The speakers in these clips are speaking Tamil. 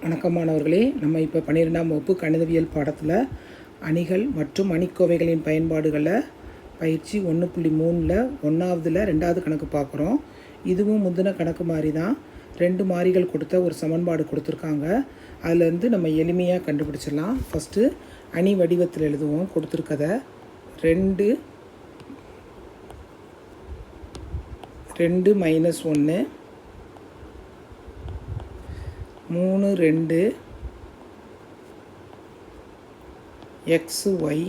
வணக்கம் மாணவர்களே, நம்ம இப்போ 12ஆம் வகுப்பு கணிதவியல் பாடத்தில் அணிகள் மற்றும் அணிக்கோவைகளின் பயன்பாடுகளை பயிற்சி 1.3ல் 1ஆவதில் 2வது கணக்கு பார்க்குறோம். இதுவும் முந்தின கணக்கு மாதிரி தான். 2 மாறிகள் கொடுத்த ஒரு சமன்பாடு கொடுத்துருக்காங்க. அதுலேருந்து நம்ம எளிமையாக கண்டுபிடிச்சிடலாம். ஃபஸ்ட்டு அணி வடிவத்தில் எழுதுவோம். கொடுத்துருக்கதை 2 minus 1 3 2 xy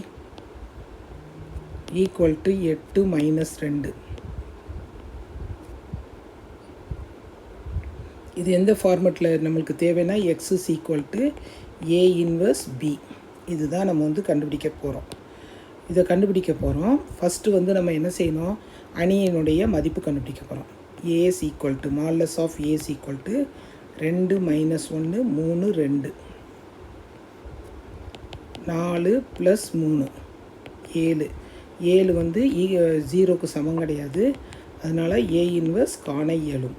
equal to 8 minus 2. இது எந்த ஃபார்மெட்டில் நம்மளுக்கு தேவைன்னா x is equal to a inverse b. இதுதான் நம்ம கண்டுபிடிக்க போகிறோம். இதை கண்டுபிடிக்க போகிறோம். ஃபஸ்ட்டு நம்ம என்ன செய்யணும், அணியினுடைய மதிப்பு கண்டுபிடிக்க போகிறோம். a is equal to modulus of a is equal to 2 minus 1 3 2 4 plus 3 7 0க்கு சமம் கிடையாது. அதனால் ஏ இன்வர்ஸ் காண இயலும்.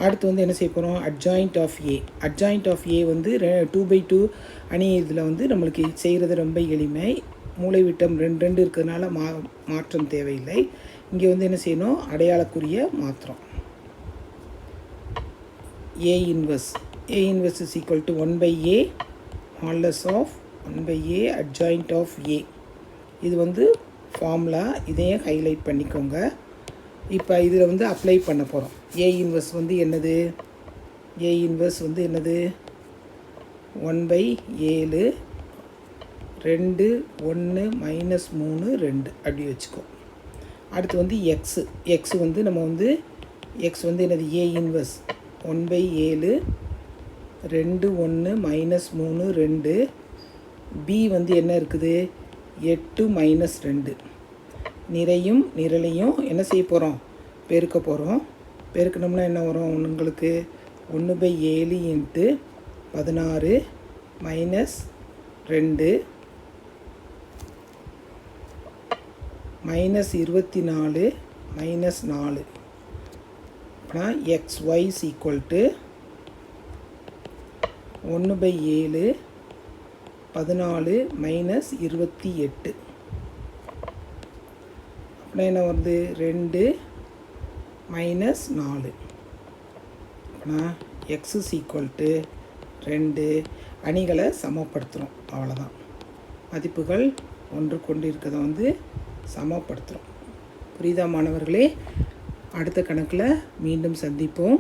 அடுத்து என்ன செய்ய போகிறோம், adjoint of A. Adjoint of A 2/2 அணி. இதில் நம்மளுக்கு செய்கிறது ரொம்ப எளிமை. மூலைவிட்டம் 2 2 இருக்கிறதுனால மாற்றம் தேவையில்லை. இங்கே என்ன செய்யணும், அடையாளக்குரிய மாத்திரம். A inverse is equal to 1/a modulus of 1/a adjoint of A. இது ஃபார்முலா. இதையும் ஹைலைட் பண்ணிக்கோங்க. இப்போ இதில் அப்ளை பண்ண போகிறோம். ஏ இன்வர்ஸ் என்னது, ஏ இன்வர்ஸ் என்னது 1/7 2 1 மைனஸ் 3 2 அப்படி வச்சுக்கோ. அடுத்து எக்ஸு. நம்ம எக்ஸ் என்னது, ஏ இன்வர்ஸ் 1/7 2 1 மைனஸ் 3 2. பி என்ன இருக்குது, 8 மைனஸ் 2. நிறையும் நிரலையும் என்ன செய்ய போகிறோம், பெருக்க போகிறோம். பெருக்கணும்னா என்ன வரும் உங்களுக்கு, 1/7 இன்ட்டு 16 மைனஸ் 2 மைனஸ் 24 மைனஸ் 4. அப்புறம் xy is equal to 1/7 14 minus 28. அப்புறம் என்ன வருது, 2 மைனஸ் 4. அப்புறம் எக்ஸ் இஸ் ஈக்குவல் டு 2. அணிகளை சமப்படுத்துகிறோம். அவ்வளோதான். மதிப்புகள் ஒன்று கொண்டு இருக்கிறத சமப்படுத்துகிறோம். புரியுதா மாணவர்களே? அடுத்த கணக்கில் மீண்டும் சந்திப்போம்.